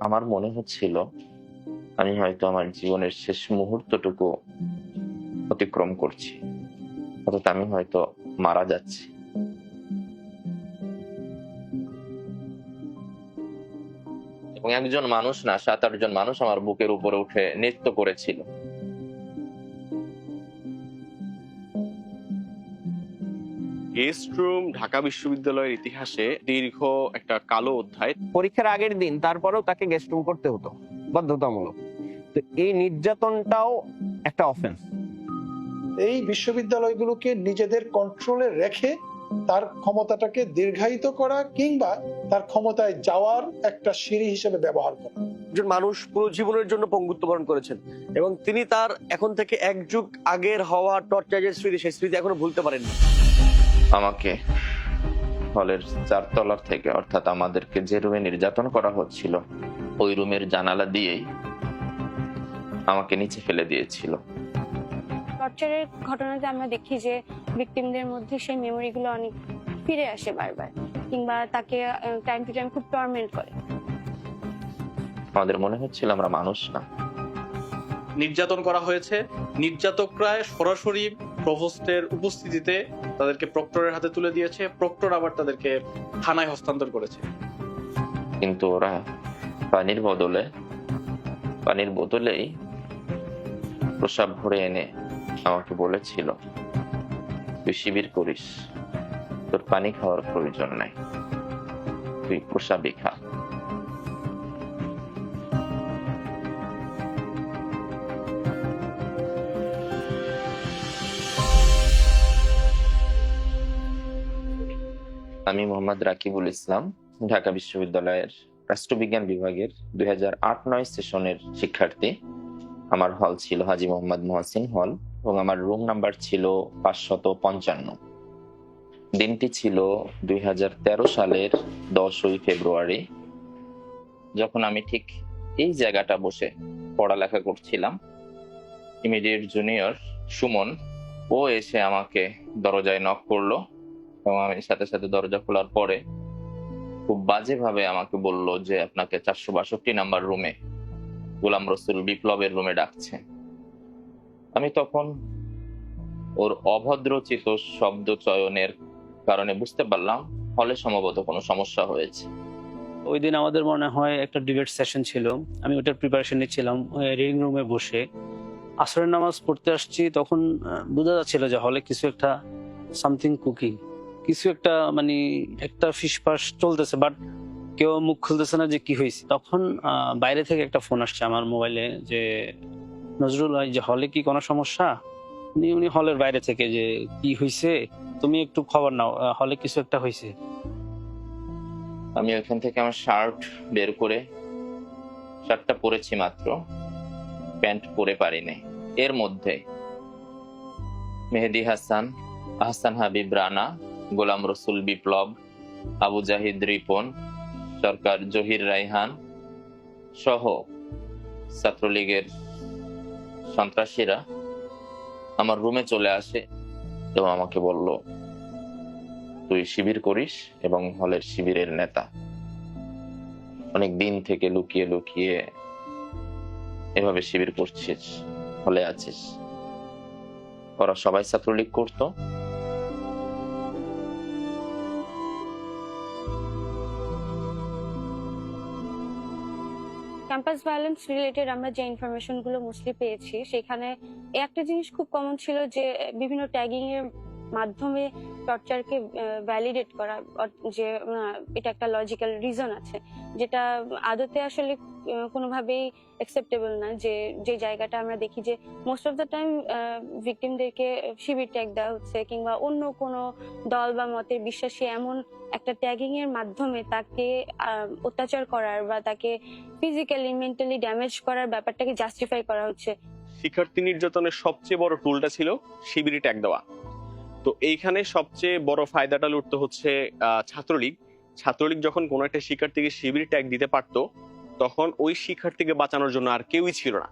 আমার মনে হচ্ছিল আমি হয়তো আমার জীবনের শেষ মুহূর্তটুকু অতিক্রম করছি, অর্থাৎ আমি হয়তো মারা যাচ্ছি। এবং একজন মানুষ না, 7-8 জন মানুষ আমার বুকের উপরে উঠে নৃত্য করেছিল। গেস্ট রুম ঢাকা বিশ্ববিদ্যালয়ের ইতিহাসে দীর্ঘ একটা কালো অধ্যায়। পরীক্ষার আগের দিন তারপরেও তাকে গেস্ট রুম করতে হতো বাধ্যতামূলক। তো এই নির্যাতনটাও একটা অফেন্স। এই বিশ্ববিদ্যালয়গুলোকে নিজেদের কন্ট্রোলে রেখে তার ক্ষমতাটাকে দীর্ঘায়িত করা কিংবা তার ক্ষমতায় যাওয়ার একটা সিঁড়ি হিসেবে ব্যবহার করা। একজন মানুষ পুরো জীবনের জন্য পঙ্গুত্ব বরণ করেছেন এবং তিনি তার এখন থেকে এক যুগ আগের হওয়া টর্চারের স্মৃতি, সেই স্মৃতি এখনো ভুলতে পারেননি। আমাকে হলের 4 তলার থেকে, অর্থাৎ আমাদেরকে যে রুমে নির্যাতন করা হচ্ছিল ওই রুমের জানালা দিয়েই আমাকে নিচে ফেলে দিয়েছিল। টর্চারের ঘটনাতে আমরা দেখি যে ভিকটিমদের মধ্যে সেই মেমোরিগুলো অনেক ফিরে আসে বারবার, কিংবা তাকে টাইম টু টাইম খুব টর্মেন্ট করে। আমাদের মনে হচ্ছিল আমরা মানুষ না। নির্যাতন করা হয়েছে, নির্যাতকরা সরাসরি প্রভোস্টের উপস্থিতিতে তাদেরকে প্রক্টরের হাতে তুলে দিয়েছে, প্রক্টর আবার তাদেরকে থানায় হস্তান্তর করেছে। কিন্তু ওরা পানির বোতলেই প্রসাব ভরে এনে আমাকে বলেছিল, তুই শিবির করিস, তোর পানি খাওয়ার প্রয়োজন নাই, তুই প্রসাবই খা। আমি মোহাম্মদ রাকিবুল ইসলাম, ঢাকা বিশ্ববিদ্যালয়ের রাষ্ট্রবিজ্ঞান বিভাগের 2008-9 সেশনের শিক্ষার্থী। আমার হল ছিল হাজী মোহাম্মদ মহসিন হল এবং আমার রুম নাম্বার ছিল 555। দিনটি ছিল 2013 সালের 10ই ফেব্রুয়ারি, যখন আমি ঠিক এই জায়গাটা বসে পড়ালেখা করছিলাম। ইমিডিয়েট জুনিয়র সুমন ও এসে আমাকে দরজায় নক করলো এবং আমি সাথে সাথে দরজা খোলার পরে খুব বাজেভাবে আমাকে বলল যে আপনাকে 462 নাম্বার রুমে গোলাম রসুল বিপ্লবের রুমে ডাকছে। আমি তখন ওর অভদ্রচিত শব্দ চয়নের কারণে বুঝতে পারলাম হলে সম্ভবত কোনো সমস্যা হয়েছে। ওই দিন আমাদের মনে হয় একটা ডিবেট সেশন ছিল, আমি ওটার প্রিপারেশন নিচ্ছিলাম রিডিং রুমে বসে। আসরের নামাজ পড়তে আসছি, তখন বোঝা যাচ্ছিল যে হলে কিছু একটা সামথিং কুকিং, কিছু একটা মানে একটা ফিসফাস চলতেছে, বাট কেউ মুখ খুলতেছে না যে কি হয়েছে। তখন বাইরে থেকে একটা ফোন আসছে আমার মোবাইলে যে নজরুল ভাই, যে হলে কি কোনো সমস্যা। উনি হলের বাইরে থেকে, যে কি হয়েছে তুমি একটু খবর নাও, হলে কিছু একটা হয়েছে। আমি ওখান থেকে আমার শার্ট বের করে, শার্টটা পরেছি মাত্র, প্যান্ট পরে পারিনি। এর মধ্যে মেহেদি হাসান, আহসান হাবিব রানা, গোলাম রসুল বিপ্লব, আবু জাহিদ রিপন, সরকার জহির রাইহান সহ ছাত্রলীগের সন্ত্রাসীরা আমার রুমে চলে আসে এবং আমাকে বলল, তুই শিবির করিস এবং হলের শিবিরের নেতা, অনেক দিন থেকে লুকিয়ে লুকিয়ে এভাবে শিবির করছিস, হলে আছিস। ওরা সবাই ছাত্রলীগ করতো। ক্যাম্পাস ভায়োলেন্স রিলেটেড আমরা যে ইনফরমেশন গুলো মোস্টলি পেয়েছি, সেখানে একটা জিনিস খুব কমন ছিল যে বিভিন্ন ট্যাগিং এর মাধ্যমে টর্চারকে ভ্যালিডেট করা, যে এটা একটা লজিক্যাল রিজন আছে, যেটা আদতে আসলে কোনোভাবেই অ্যাকসেপ্টেবল না। যে জায়গাটা আমরা দেখি যে মোস্ট অফ দ্য টাইম ভিকটিমদেরকে শিবির ট্যাগ দেওয়া হচ্ছে, কিংবা অন্য কোনো দল বা মতের বিশ্বাসী এমন একটা ট্যাগিং এর মাধ্যমে তাকে অত্যাচার করার বা তাকে ফিজিক্যালি মেন্টালি ড্যামেজ করার ব্যাপারটাকে জাস্টিফাই করা হচ্ছে। শিক্ষার্থী নির্যাতনের সবচেয়ে বড় টুলটা ছিল শিবির ট্যাগ দেওয়া। তো এইখানে সবচেয়ে বড় ফায়দাটা লুটতে হচ্ছে ছাত্রলীগ যখন কোনো একটা শিক্ষার্থীকে শিবির ট্যাগ দিতে পারতো, তখন ওই শিক্ষার্থীকে বাঁচানোর জন্য আর কেউই ছিল না।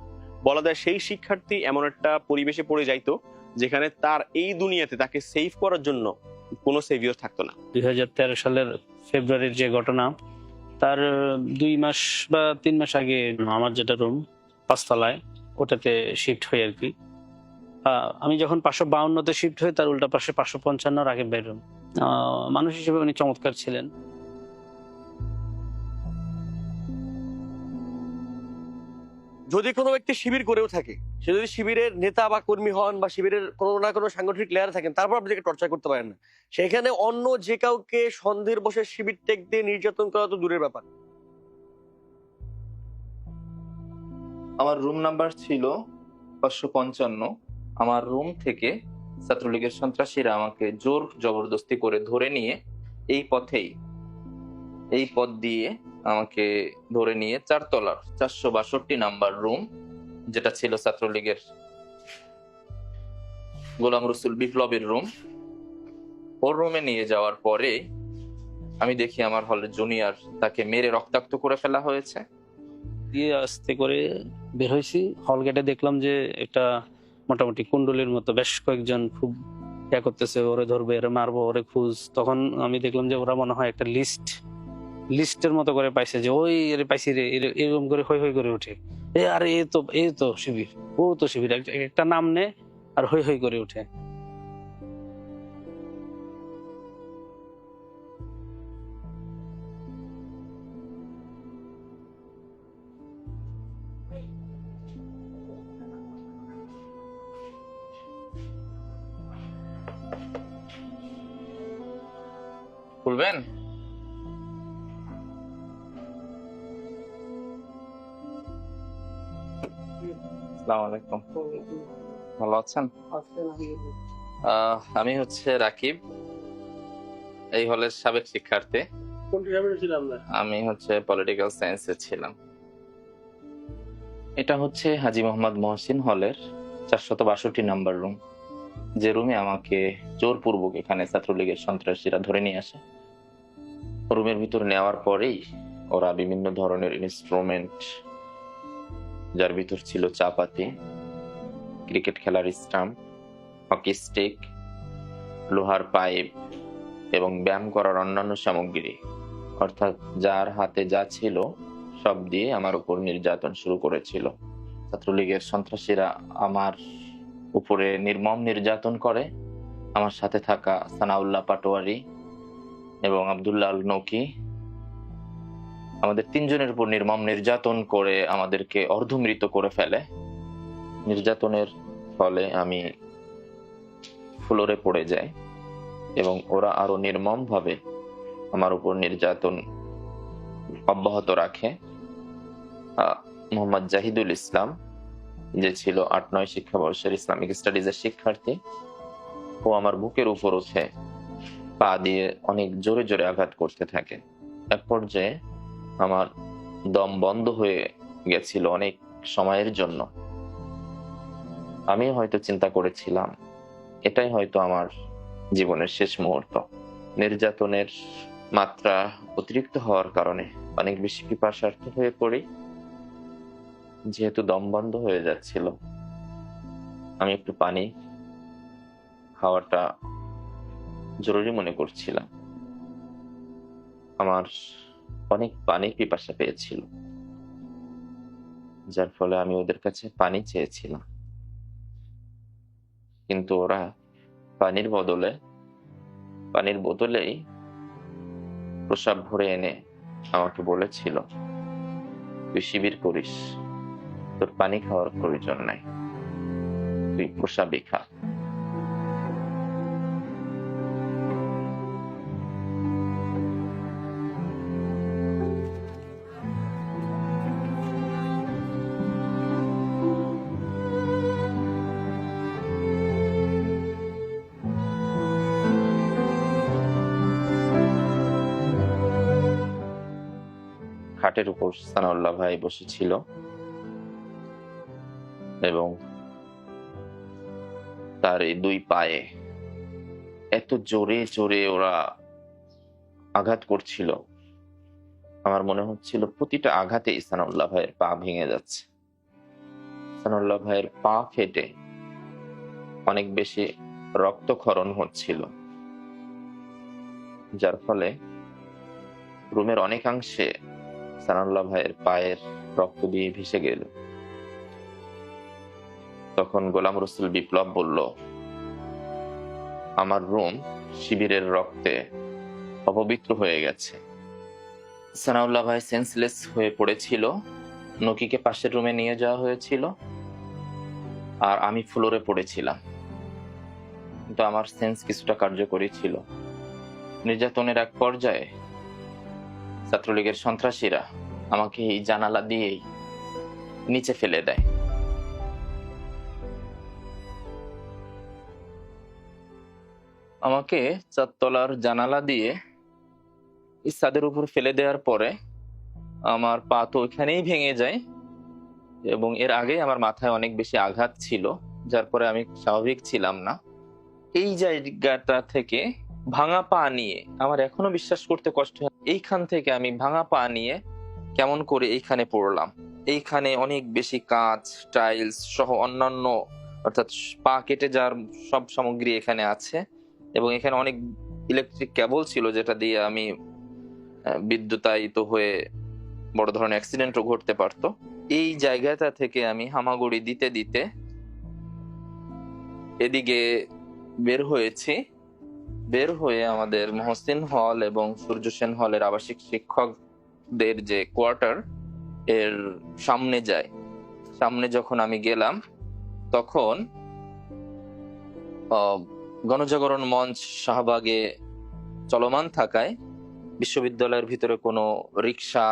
বলা যায় সেই শিক্ষার্থী এমন একটা পরিবেশে পড়ে যাইতো যেখানে তার এই দুনিয়াতে তাকে সেভ করার জন্য কোনো সেভিয়র থাকতো না। 2013 সালের ফেব্রুয়ারির যে ঘটনা, তার 2 মাস বা 3 মাস আগে আমার যেটা রুম 5 তলায় ওটাতে শিফট হই আর কি। আমি যখন 552-তে শিফট হই, তার উল্টা পাশে 555 রাকিব ভাইয়ের রুম। মানুষ হিসেবে উনি চমৎকার ছিলেন। যদি কোনো ব্যক্তি শিবির করেও থাকে, সে যদি শিবিরের নেতা বা কর্মী হন বা শিবিরের কোনো না কোনো সাংগঠনিক লেয়ার থাকেন, তারপর আপনি তাকে টর্চার করতে পারেন না। সেখানে অন্য যে কাউকে সন্দেহের বসে শিবির টেক দিয়ে নির্যাতন করা তো দূরের ব্যাপার। আমার রুম নাম্বার ছিল 555। আমার রুম থেকে ছাত্রলীগের সন্ত্রাসীরা আমাকে জোর জবরদস্তি করে ধরে নিয়ে এই পথ দিয়ে আমাকে ধরে নিয়ে 4 তলার 462 নাম্বার রুম, যেটা ছিল ছাত্রলীগের গোলাম রসুল বিপ্লবের রুম, ওর রুমে নিয়ে যাওয়ার পরে আমি দেখি আমার হলের জুনিয়র তাকে মেরে রক্তাক্ত করে ফেলা হয়েছে। দিয়ে আস্তে করে বের হয়েছি, হল গেটে দেখলাম যে একটা মোটামুটি কুণ্ডলীর মতো বেশ কয়েকজন খুব ইয়া করতেছে, ওরে ধরবে, ওরে মারবো, ওরে খুঁজ। তখন আমি দেখলাম যে ওরা মনে হয় একটা লিস্টের মতো করে পাইছে, যে ওই এর পাইছি রে, এরকম করে হই হই করে উঠে, আরে এ তো শিবির, ও তো শিবির, একটা নাম নে আর হই হই করে উঠে। খুলবেন? আসসালামু আলাইকুম, ভালো আছেন? আমি হচ্ছে রাকিব, এই হলের সাবেক শিক্ষার্থী। আমি হচ্ছে পলিটিক্যাল সায়েন্সে ছিলাম। এটা হচ্ছে হাজী মোহাম্মদ মহসিন হলের 462 নাম্বার রুম, যে রুমে আমাকে জোরপূর্বক এখানে ছাত্রলীগের সন্ত্রাসীরা ধরে নিয়ে আসে। রুমের ভিতর নেওয়ার পরেই ওরা বিভিন্ন ধরনের ইনস্ট্রুমেন্ট, যার ভিতর ছিল চাপাতি, ক্রিকেট খেলার স্টাম্প, হকি স্টিক, লোহার পাইপ এবং ব্যায়াম করার অন্যান্য সামগ্রী, অর্থাৎ যার হাতে যা ছিল সব দিয়ে আমার উপর নির্যাতন শুরু করেছিল। ছাত্রলীগের সন্ত্রাসীরা আমার উপরে নির্মম নির্যাতন করে। আমার সাথে থাকা সানাউল্লাহ পাটোয়ারি এবং আব্দুল্লাহ আল নকি, আমাদের 3 জনের উপর নির্মম নির্যাতন করে আমাদেরকে অর্ধমৃত করে ফেলে। নির্যাতনের ফলে আমি ফ্লোরে পড়ে যাই এবং ওরা আরো নির্মম ভাবে আমার উপর নির্যাতন অব্যাহত রাখে। মোহাম্মদ জাহিদুল ইসলাম, যে ছিল 8-9 শিক্ষাবর্ষের ইসলামিক স্টাডিজের শিক্ষার্থী, ও আমার বুকের উপর উঠে পা দিয়ে অনেক জোরে জোরে আঘাত করতে থাকে। এক পর্যায়ে আমার দম বন্ধ হয়ে গেছিল অনেক সময়ের জন্য। আমি হয়তো চিন্তা করেছিলাম এটাই হয়তো আমার জীবনের শেষ মুহূর্ত। নির্যাতনের মাত্রা অতিরিক্ত হওয়ার কারণে অনেক বেশি পিপাসার্থ হয়ে পড়ি। যেহেতু দম বন্ধ হয়ে যাচ্ছিল, আমি একটু পানি খাওয়াটা জরুরি মনে করছিলাম। আমার অনেক পানির পিপাসা পেয়েছিল, যার ফলে আমি ওদের কাছে পানি চেয়েছিলাম, কিন্তু ওরা পানির বোতলেই প্রসাব ভরে এনে আমাকে বলেছিল, তুই শিবির করিস, তোর পানি খাওয়ার প্রয়োজন নাই, তুই প্রসাবই খা। খাটের উপর সানাউল্লাহ ভাই বসেছিল এবং তার এই 2 পায়ে এত জোরে জোরে ওরা আঘাত করছিল, আমার মনে হচ্ছিল প্রতিটা আঘাতে সানাউল্লাহ ভাইয়ের পা ভেঙে যাচ্ছে। সানাউল্লাহ ভাইয়ের পা ফেটে অনেক বেশি রক্তক্ষরণ হচ্ছিল, যার ফলে রুমের অনেকাংশে সানাউল্লাহ ভাইয়ের পায়ের রক্ত দিয়ে ভেসে গেল। তখন গোলাম রসুল বিপ্লব বলল, আমার রুম শিবিরের রক্তে অপবিত্র হয়ে গেছে। সানাউল্লাহ ভাই সেন্সলেস হয়ে পড়েছিল। নকিকে পাশের রুমে নিয়ে যাওয়া হয়েছিল আর আমি ফ্লোরে পড়েছিলাম, কিন্তু আমার সেন্স কিছুটা কার্যকরী ছিল। নির্যাতনের এক পর্যায়ে ছাত্রলীগের সন্ত্রাসীরা আমাকে এই জানালা দিয়েই নিচে ফেলে দেয়। আমাকে চারতলার জানালা দিয়ে এই ছাদের উপর ফেলে দেওয়ার পরে আমার পা তো ওইখানেই ভেঙে যায়, এবং এর আগে আমার মাথায় অনেক বেশি আঘাত ছিল, যার পরে আমি স্বাভাবিক ছিলাম না। এই জায়গাটা থেকে ভাঙা পা নিয়ে আমার এখনো বিশ্বাস করতে কষ্ট হয়, এইখান থেকে আমি ভাঙা পা নিয়ে কেমন করে এইখানে পড়লাম। এইখানে অনেক বেশি কাঁচ, টাইলস সহ অন্যান্য, অর্থাৎ পা কেটে যাওয়ার সব সামগ্রী এখানে আছে, এবং এখানে অনেক ইলেকট্রিক কেবল ছিল যেটা দিয়ে আমি বিদ্যুতায়িত হয়ে বড় ধরনের অ্যাক্সিডেন্টও ঘটতে পারতো। এই জায়গাটা থেকে আমি হামাগুড়ি দিতে দিতে এদিকে বের হয়েছি। বের হয়ে আমাদের মহসিন হল এবং সূর্য সেন হলের আবাসিক শিক্ষকদের যে কোয়ার্টার এর সামনে যাই। সামনে যখন আমি গেলাম তখন গণজাগরণ মঞ্চ শাহবাগে চলমান থাকায় বিশ্ববিদ্যালয়ের ভিতরে কোনো রিক্সা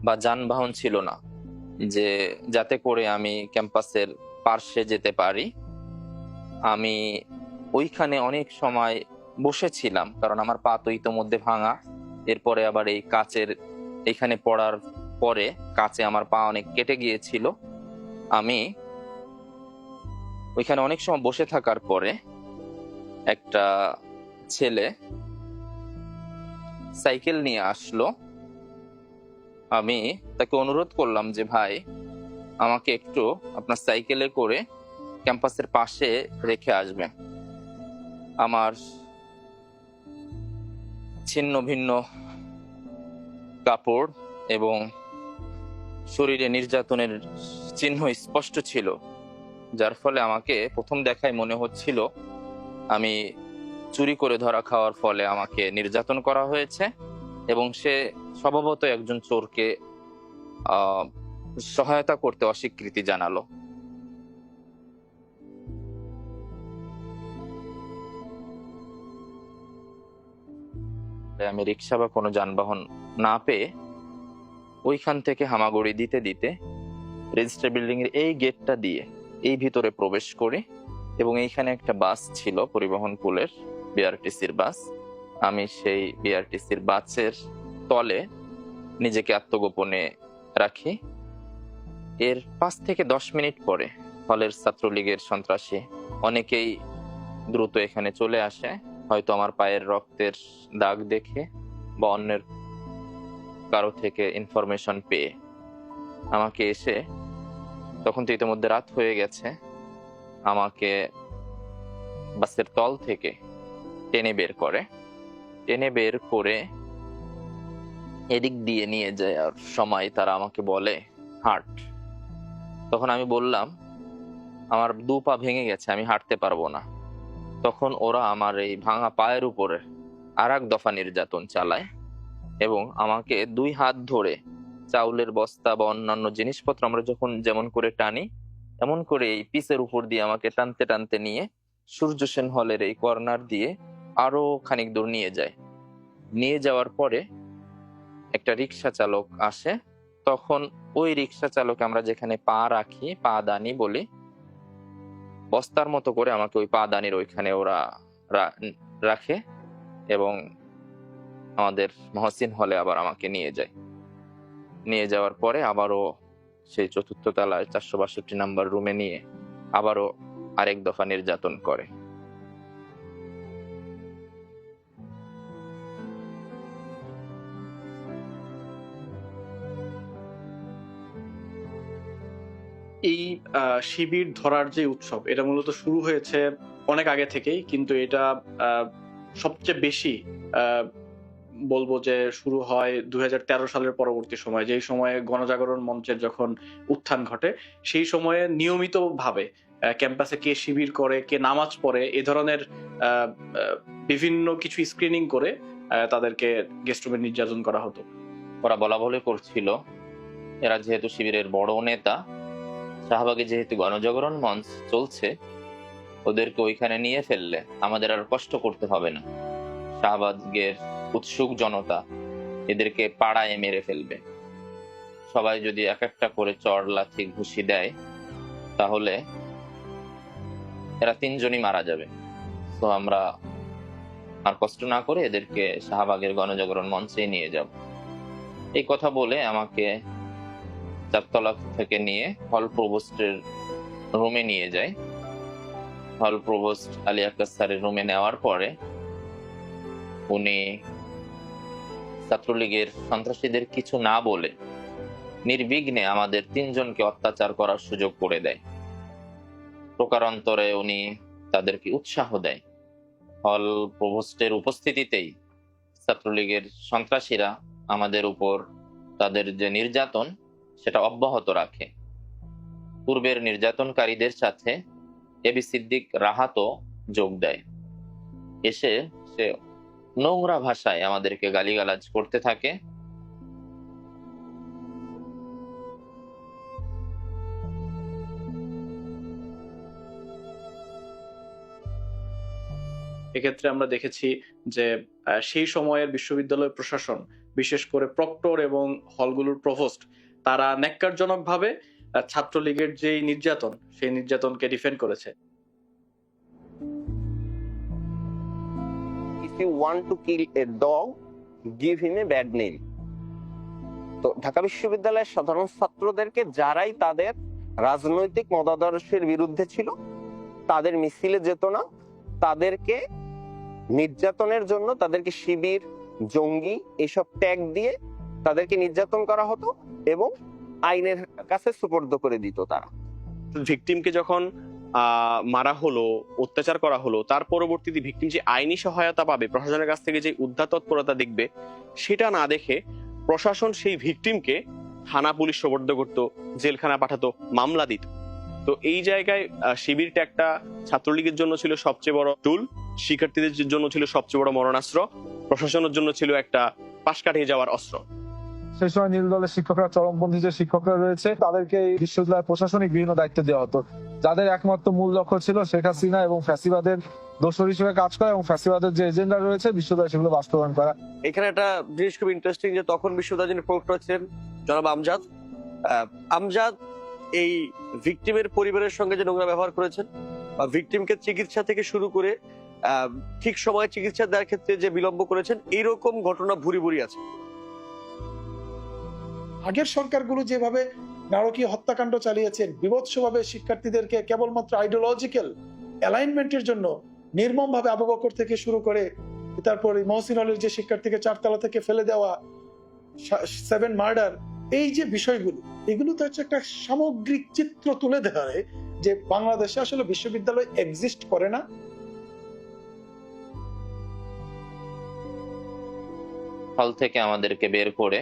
বা যানবাহন ছিল না যে যাতে করে আমি ক্যাম্পাসের পার্শ্বে যেতে পারি। আমি ওইখানে অনেক সময় বসেছিলাম, কারণ আমার পা তো ইতোমধ্যে ভাঙা। এরপরে আবার এই কাচের এখানে পড়ার পরে কাচে আমার পা অনেক কেটে গিয়েছিল। আমি ওইখানে অনেক সময় বসে থাকার পরে একটা ছেলে সাইকেল নিয়ে আসলো। আমি তাকে অনুরোধ করলাম যে ভাই, আমাকে একটু আপনার সাইকেলে করে ক্যাম্পাসের পাশে রেখে আসবেন। আমার ছিন্ন ভিন্ন কাপড় এবং শরীরে নির্যাতনের চিহ্ন স্পষ্ট ছিল, যার ফলে আমাকে প্রথম দেখায় মনে হচ্ছিল আমি চুরি করে ধরা খাওয়ার ফলে আমাকে নির্যাতন করা হয়েছে, এবং সে স্বভাবত একজন চোরকে সহায়তা করতে অস্বীকৃতি জানালো। আমি রিক্সা বা কোনো যানবাহন না পেয়ে ওইখান থেকে হামাগুড়ি দিতে দিতে রেজিস্ট্রার বিল্ডিং এর এই গেটটা দিয়ে এই ভিতরে প্রবেশ করি, এবং এইখানে একটা বাস ছিল পরিবহন পুলের, বিআরটিসির বাস। আমি সেই বিআরটিসির বাসের তলে নিজেকে আত্মগোপনে রাখি। এর 5 থেকে 10 মিনিট পরে হলের ছাত্রলীগের সন্ত্রাসী অনেকেই দ্রুত এখানে চলে আসে, হয়তো আমার পায়ের রক্তের দাগ দেখে বা অন্যের কারো থেকে ইনফরমেশন পেয়ে আমাকে এসে, তখন তো ইতিমধ্যে রাত হয়ে গেছে, আমাকে বাসের তল থেকে টেনে বের করে এদিক দিয়ে নিয়ে যায়। আর সময় তারা আমাকে বলে হাঁট। তখন আমি বললাম আমার 2 পা ভেঙে গেছে, আমি হাঁটতে পারবো না। তখন ওরা আমার এই ভাঙা পায়ের উপরে আর এক দফা নির্যাতন চালায়, এবং আমাকে 2 হাত ধরে চাউলের বস্তা বা অন্যান্য জিনিসপত্র আমরা যখন যেমন করে টানি, এমন করে এই পিসের উপর দিয়ে আমাকে টানতে টানতে নিয়ে সূর্য সেন হলের এই কর্নার দিয়ে আরো খানিক দূর নিয়ে যায়। নিয়ে যাওয়ার পরে একটা রিক্সা চালক আসে। তখন ওই রিক্সা চালক, আমরা যেখানে পা রাখি, পা দানি বলি, বস্তার মতো করে আমাকে ওই পা দানির ওইখানে ওরা রাখে, এবং আমাদের মহসিন হলে আবার আমাকে নিয়ে যায়। নিয়ে যাওয়ার পরে আবারও সেই 4র্থ তলায় 462 নাম্বার রুমে নিয়ে আবারও আরেক দফা নির্যাতন করে। এই শিবির ধরার যে উৎসব, এটা মূলত শুরু হয়েছে অনেক আগে থেকেই, কিন্তু এটা সবচেয়ে বেশি বলবো যে শুরু হয় 2013 সালের পরবর্তী সময়, যেই সময়ে গণজাগরণ মঞ্চের যখন উত্থান ঘটে, সেই সময়ে নিয়মিতভাবে ক্যাম্পাসে কে শিবির করে, কে নামাজ পড়ে, এ ধরনের আহ, আহ, বিভিন্ন কিছু স্ক্রিনিং করে তাদেরকে গেস্ট রুমে নির্যাতন করা হতো। ওরা বলা বলে করছিল এরা যেহেতু শিবিরের বড় নেতা, শাহবাগে যেহেতু গণজাগরণ মঞ্চ চলছে, ওদেরকে ওইখানে নিয়ে ফেললে আমাদের আর কষ্ট করতে হবে না। শাহবাগের উৎসুক জনতা এদেরকে পাড়ায় মেরে ফেলবে। সবাই যদি এক একটা করে চড় লাথি ঘুষি দেয় তাহলে এরা তিনজনই মারা যাবে। তো আমরা আর কষ্ট না করে এদেরকে শাহবাগের গণজাগরণ মঞ্চে নিয়ে যাব। এই কথা বলে আমাকে চারতলা থেকে নিয়ে হল প্রভোস্টের রুমে নিয়ে যায়। হল প্রভোস্ট আলী আক্কাস স্যারের রুমে নেওয়ার পরে উনি ছাত্রলীগের সন্ত্রাসীদের কিছু না বলে নির্বিঘ্নে আমাদের তিনজনকে অত্যাচার করার সুযোগ করে দেয়। প্রকারান্তরে উনি তাদেরকে উৎসাহ দেয়। হল প্রভোস্টের উপস্থিতিতেই ছাত্রলীগের সন্ত্রাসীরা আমাদের উপর তাদের যে নির্যাতন সেটা অব্যাহত রাখে। পূর্বের নির্যাতনকারীদের সাথে এবি সিদ্দিক রাহাতও যোগ দেয়। এসে সে নোংরা ভাষায় আমাদেরকে গালিগালাজ করতে থাকে। এক্ষেত্রে আমরা দেখেছি যে সেই সময়ের বিশ্ববিদ্যালয় প্রশাসন, বিশেষ করে প্রক্টর এবং হলগুলোর প্রভোস্ট, তারা ন্যাক্কারজনকভাবে ছাত্রলীগের যেই নির্যাতন, সেই নির্যাতনকে ডিফেন্ড করেছে। If you want to kill a dog, give him a bad name. তো ঢাকা বিশ্ববিদ্যালয়ের সাধারণ ছাত্রদেরকে যারাই তাদের রাজনৈতিক মতাদর্শের বিরুদ্ধে ছিল, তাদের মিছিলে যেত না, তাদেরকে নির্যাতনের জন্য তাদেরকে শিবির, জঙ্গি এসব ট্যাগ দিয়ে তাদেরকে নির্যাতন করা হতো এবং আইনের কাছে সুপর্দ করে দিত তারা। ভিকটিমকে যখন মারা হলো, অত্যাচার করা হলো, তার পরবর্তীতে ভিকটিম যে আইনি সহায়তা পাবে, প্রশাসনের কাছ থেকে যে উদ্ধার তৎপরতা দেখবে, সেটা না দেখে প্রশাসন সেই ভিকটিমকে থানা পুলিশ সোপর্দ করতো, জেলখানা পাঠাতো, মামলা দিত। তো এই জায়গায় শিবিরটা একটা ছাত্রলীগের জন্য ছিল সবচেয়ে বড় টুল, শিক্ষার্থীদের জন্য ছিল সবচেয়ে বড় মরণাস্ত্র, প্রশাসনের জন্য ছিল একটা পাশ কাটিয়ে যাওয়ার অস্ত্র। সেই সময় নীল দলের শিক্ষকরা, চরমপন্থী যে শিক্ষকরা রয়েছে, তাদেরকে এই বিশ্ববিদ্যালয়ের প্রশাসনিক বিভিন্ন দায়িত্ব দেওয়া হতো, যাদের একমাত্র মূল লক্ষ্য ছিল শেখ হাসিনা এবং ফ্যাসিবাদের দোসর হিসেবে কাজ করা এবং ফ্যাসিবাদের যে এজেন্ডা রয়েছে বিশ্ববিদ্যালয়ে সেগুলো বাস্তবায়ন করা। এখানে একটা জিনিস খুব ইন্টারেস্টিং যে তখন বিশ্ববিদ্যালয়ের যিনি প্রক্টর ছিলেন জনাব আমজাদ, আমজাদ এই ভিকটিমের পরিবারের সঙ্গে যে নোংরা ব্যবহার করেছেন বা ভিকটিমকে চিকিৎসা থেকে শুরু করে ঠিক সময়ে চিকিৎসা দেওয়ার ক্ষেত্রে যে বিলম্ব করেছেন, এইরকম ঘটনা ভুরি ভুরি আছে। আগের সরকারগুলো যেভাবে নারকীয় হত্যাকাণ্ড চালিয়েছেন, বিভৎসভাবে শিক্ষার্থীদেরকে কেবলমাত্র আইডিওলজিক্যাল অ্যালাইনমেন্টের জন্য নির্মমভাবে আবু বকর থেকে শুরু করে তারপরে মহসিন হলের যে শিক্ষার্থীকে 4 থেকে ফেলে দেওয়া, 7 মার্ডার, এই যে বিষয়গুলো, এগুলো তো হচ্ছে একটা সামগ্রিক চিত্র তুলে ধরে যে বাংলাদেশে আসলে বিশ্ববিদ্যালয় এক্সিস্ট করে না। হল থেকে আমাদেরকে বের করে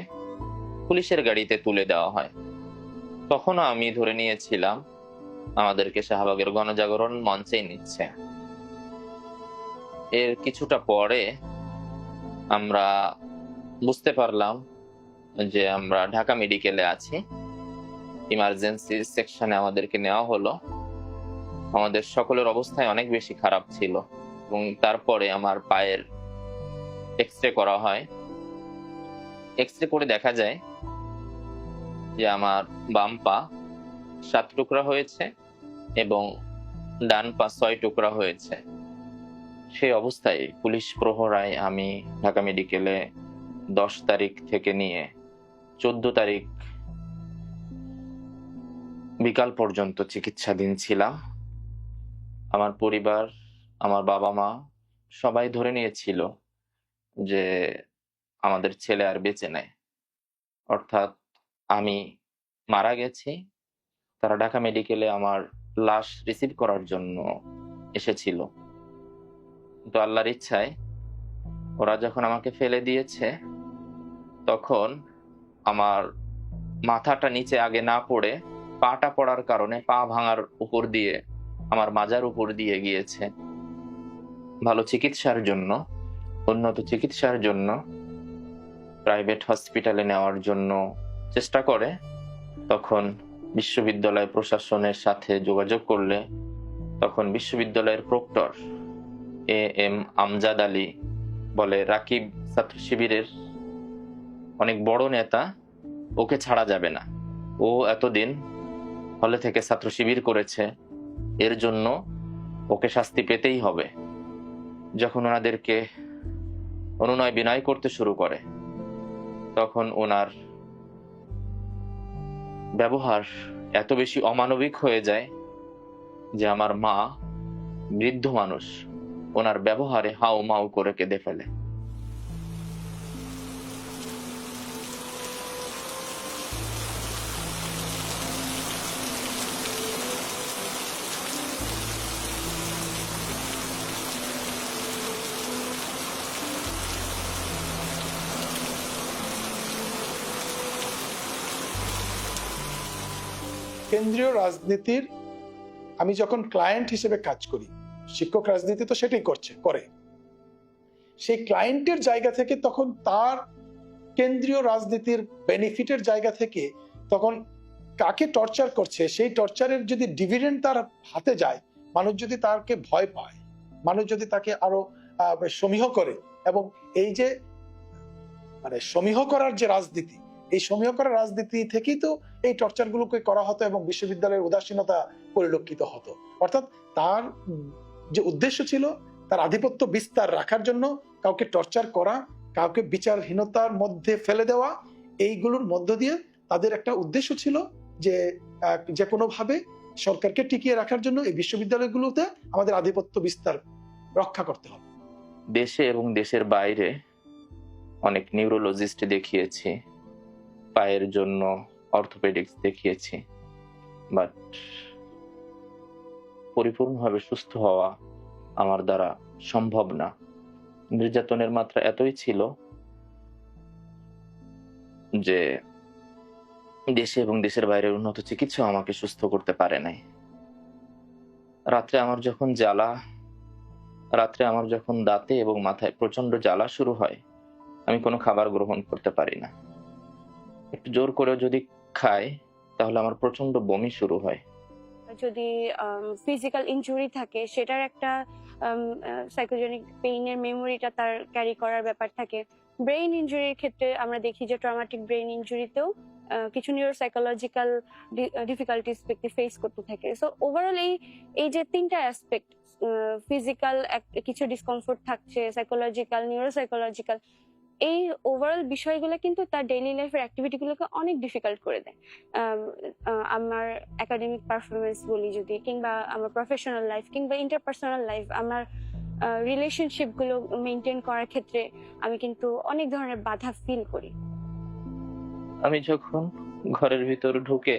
পুলিশের গাড়িতে তুলে দেওয়া হয়। তখনও আমি ধরে নিয়েছিলাম আমাদেরকে শাহবাগের গণজাগরণ মঞ্চেই নিচ্ছে। এর কিছুটা পরে আমরা বুঝতে পারলাম যে আমরা ঢাকা মেডিকেলে আছি। ইমার্জেন্সি সেকশনে আমাদেরকে নেওয়া হলো। আমাদের সকলের অবস্থায় অনেক বেশি খারাপ ছিল এবং তারপরে আমার পায়ের এক্সরে করা হয়। এক্সরে করে দেখা যায় যে আমার বাম পা 7 টুকরা হয়েছে এবং ডান পা 6 টুকরা হয়েছে। সেই অবস্থায় পুলিশ প্রহরায় আমি ঢাকা মেডিকেলে 10 তারিখ থেকে নিয়ে 14 তারিখ বিকাল পর্যন্ত চিকিৎসাধীন ছিলাম। আমার পরিবার, আমার বাবা মা সবাই ধরে নিয়েছিল যে আমাদের ছেলে আর বেঁচে নেই, অর্থাৎ আমি মারা গেছি। তারা ঢাকা মেডিকেলে আমার লাশ রিসিভ করার জন্য এসেছিল, কিন্তু আল্লাহর ইচ্ছায় ওরা যখন আমাকে ফেলে দিয়েছে তখন আমার মাথাটা নিচে আগে না পড়ে পাটা পড়ার কারণে পা ভাঙার উপর দিয়ে আমার মাজার উপর দিয়ে গিয়েছে। ভালো চিকিৎসার জন্য, উন্নত চিকিৎসার জন্য প্রাইভেট হসপিটালে নেওয়ার জন্য চেষ্টা করে। তখন বিশ্ববিদ্যালয় প্রশাসনের সাথে যোগাযোগ করলে তখন বিশ্ববিদ্যালয়ের প্রক্টর AM আমজাদ আলী বলে, রাকিব ছাত্র শিবিরের অনেক বড় নেতা, ওকে ছাড়া যাবে না, ও এতদিন হলে থেকে ছাত্র শিবির করেছে, এর জন্য ওকে শাস্তি পেতেই হবে। যখন ওনাদেরকে অনুনয় বিনয় করতে শুরু করে তখন ওনার ব্যবহার এত বেশি অমানবিক হয়ে যায় যে আমার মা, বৃদ্ধ মানুষ, ওনার ব্যবহারে হাউ মাউ করে কেঁদে ফেলে। কেন্দ্রীয় রাজনীতির আমি যখন ক্লায়েন্ট হিসেবে কাজ করি, শিক্ষক রাজনীতি তো সেটাই করে সেই ক্লায়েন্টের জায়গা থেকে তখন তার কেন্দ্রীয় রাজনীতির বেনিফিটের জায়গা থেকে তখন কাকে টর্চার করছে, সেই টর্চারের যদি ডিভিডেন্ড তার হাতে যায়, মানুষ যদি তাকে ভয় পায়, মানুষ যদি তাকে আরো সমীহ করে, এবং এই যে মানে সমীহ করার যে রাজনীতি, এই সমীহ করার রাজনীতি থেকেই তো এই টর্চার গুলোকে করা হতো এবং বিশ্ববিদ্যালয়ের উদাসীনতা পরিলক্ষিত হতো। অর্থাৎ তার যে উদ্দেশ্য ছিল তার আধিপত্য বিস্তার রাখার জন্য কাউকে টর্চার করা, কাউকে বিচারহীনতার মধ্যে ফেলে দেওয়া, এইগুলোর মধ্য দিয়ে তাদের একটা উদ্দেশ্য ছিল যে কোনোভাবে সরকারকে টিকিয়ে রাখার জন্য এই বিশ্ববিদ্যালয়গুলোতে আমাদের আধিপত্য বিস্তার রক্ষা করতে হবে। দেশে এবং দেশের বাইরে অনেক নিউরোলজিস্ট দেখিয়েছি, পায়ের জন্য অর্থোপেডিক্স দেখিয়েছি, বাট পরিপূর্ণভাবে সুস্থ হওয়া আমার দ্বারা সম্ভব না। নির্যাতনের মাত্রা এতই ছিল যে দেশে এবং দেশের বাইরের উন্নত চিকিৎসা আমাকে সুস্থ করতে পারে নাই। রাত্রে আমার যখন দাঁতে এবং মাথায় প্রচন্ড জ্বালা শুরু হয়, আমি কোনো খাবার গ্রহণ করতে পারি না। একটু জোর করে যদি খাই তাহলে আমার প্রচন্ড বমি শুরু হয়। যদি ফিজিক্যাল ইনজুরি থাকে, সেটার একটা সাইকোজেনিক পেইনের মেমোরিটা তার ক্যারি করার ব্যাপার থাকে। ব্রেইন ইনজুরির ক্ষেত্রে আমরা দেখি যে ট্রমাটিক ব্রেইন ইনজুরিতেও কিছু নিউরোসাইকোলজিক্যাল ডিফিকাল্টিস ব্যক্তি ফেস করতে থাকে। সো ওভারঅল এই যে তিনটা অ্যাসপেক্ট, ফিজিক্যাল কিছু ডিসকমফোর্ট থাকছে, সাইকোলজিক্যাল, নিউরোসাইকোলজিক্যাল, এই ওভারঅল বিষয়গুলো কিন্তু তার ডেইলি লাইফের অ্যাক্টিভিটিগুলোকে অনেক ডিফিকাল্ট করে দেয়। আমার একাডেমিক পারফরমেন্স বলি যদি, কিংবা আমার প্রফেশনাল লাইফ কিংবা ইন্টারপার্সোনাল লাইফ, আমার রিলেশনশিপ গুলো মেনটেন করার ক্ষেত্রে আমি কিন্তু অনেক ধরনের বাধা ফিল করি। আমি যখন ঘরের ভিতর ঢুকে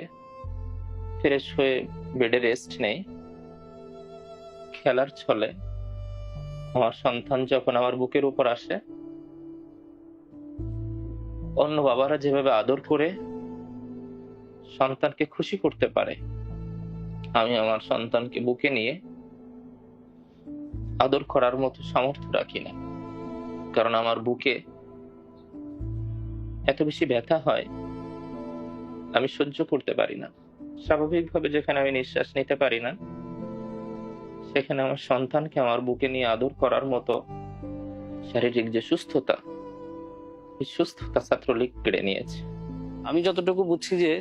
ফ্রেশ হয়ে বেডে রেস্ট নেই, খেলার ছলে আমার সন্তান যখন আমার বুকের উপর আসে, অন্য বাবারা যেভাবে আদর করে সন্তানকে খুশি করতে পারে, আমি আমার সন্তানকে বুকে নিয়ে আদর করার মতো সামর্থ্য রাখি না। কারণ আমার বুকে এত বেশি ব্যথা হয়, আমি সহ্য করতে পারি না। স্বাভাবিকভাবে যেখানে আমি নিঃশ্বাস নিতে পারি না, সেখানে আমার সন্তানকে আমার বুকে নিয়ে আদর করার মতো শারীরিক যে সুস্থতা, এই সুস্থতা ছাত্রলীগ কেড়ে নিয়েছে। আমি যতটুকু বুঝছি যে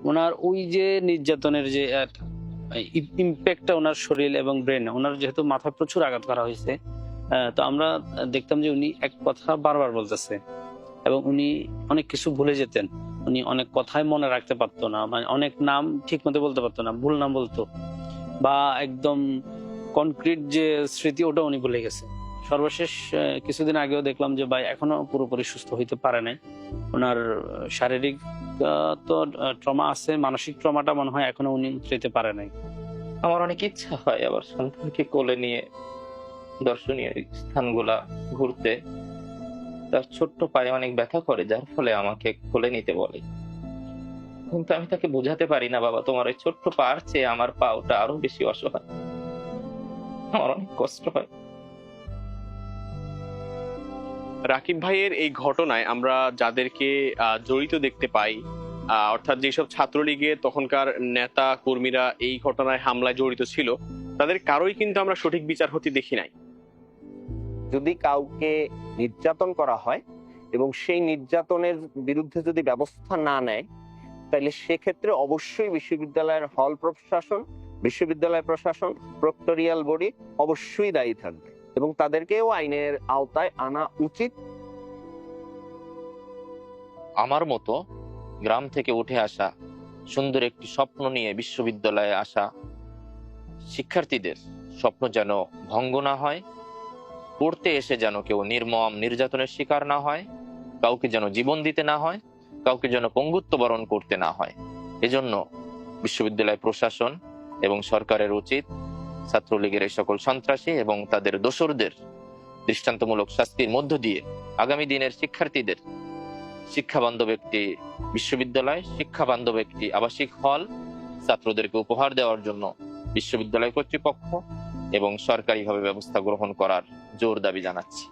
ওনার ওই যে নির্যাতনের যে ইম্প্যাক্টটা ওনার শরীর এবং ব্রেনে, ওনার যেহেতু মাথায় প্রচুর আঘাত করা হয়েছে, তো আমরা দেখতাম যে উনি এক কথা বারবার বলতেছে এবং উনি অনেক কিছু ভুলে যেতেন। উনি অনেক কথাই মনে রাখতে পারতো না, মানে অনেক নাম ঠিক মতো বলতে পারতো না, ভুল নাম বলতো, বা একদম কনক্রিট যে স্মৃতি ওটা উনি ভুলে গেছে। সর্বশেষ কিছুদিন আগেও দেখলাম যে ভাই এখনো পুরোপুরি সুস্থ হইতে পারে নাই। ওনার শারীরিক তো ট্রমা আছে, মানসিক ট্রমাটা মনে হয় এখনো উনি উতরাইতে পারে নাই। আমার অনেক ইচ্ছা হয় আবার সন্তানকে কোলে নিয়ে দর্শনীয় স্থানগুলা ঘুরতে, তার ছোট্ট পায়ে অনেক ব্যথা করে, যার ফলে আমাকে কোলে নিতে বলে। কিন্তু আমি তাকে বোঝাতে পারি না, বাবা তোমার ওই ছোট্ট পার চেয়ে আমার পা ওটা আরো বেশি অসহায়, আমার অনেক কষ্ট হয়। রাকিব ভাইয়ের এই ঘটনায় আমরা যাদেরকে জড়িত দেখতে পাই, অর্থাৎ যেসব ছাত্রলীগের তখনকার নেতা কর্মীরা এই ঘটনায় হামলায় জড়িত ছিল, তাদের কারোই কিন্তু আমরা সঠিক বিচার হতে দেখি নাই। যদি কাউকে নির্যাতন করা হয় এবং সেই নির্যাতনের বিরুদ্ধে যদি ব্যবস্থা না নেয়, তাহলে সেক্ষেত্রে অবশ্যই বিশ্ববিদ্যালয়ের হল প্রশাসন, বিশ্ববিদ্যালয় প্রশাসন, প্রক্টরিয়াল বডি অবশ্যই দায়ী থাকবে এবং তাদেরকেও আইনের আওতায় আনা উচিত। আমার মতো গ্রাম থেকে উঠে আসা, সুন্দর একটি স্বপ্ন নিয়ে বিশ্ববিদ্যালয়ে আসা শিক্ষার্থীদের স্বপ্ন যেন ভঙ্গ না হয়, পড়তে এসে যেন কেউ নির্মম নির্যাতনের শিকার না হয়, কাউকে যেন জীবন দিতে না হয়, কাউকে যেন পঙ্গুত্ব বরণ করতে না হয়। এজন্য বিশ্ববিদ্যালয় প্রশাসন এবং সরকারের উচিত ছাত্রলীগের এই সকল সন্ত্রাসী এবং তাদের দোসরদের দৃষ্টান্তমূলক শাস্তির মধ্য দিয়ে আগামী দিনের শিক্ষার্থীদের শিক্ষা বান্ধব একটি বিশ্ববিদ্যালয়, শিক্ষা বান্ধব একটি আবাসিক হল ছাত্রদেরকে উপহার দেওয়ার জন্য বিশ্ববিদ্যালয় কর্তৃপক্ষ এবং সরকারিভাবে ব্যবস্থা গ্রহণ করার জোর দাবি জানাচ্ছি।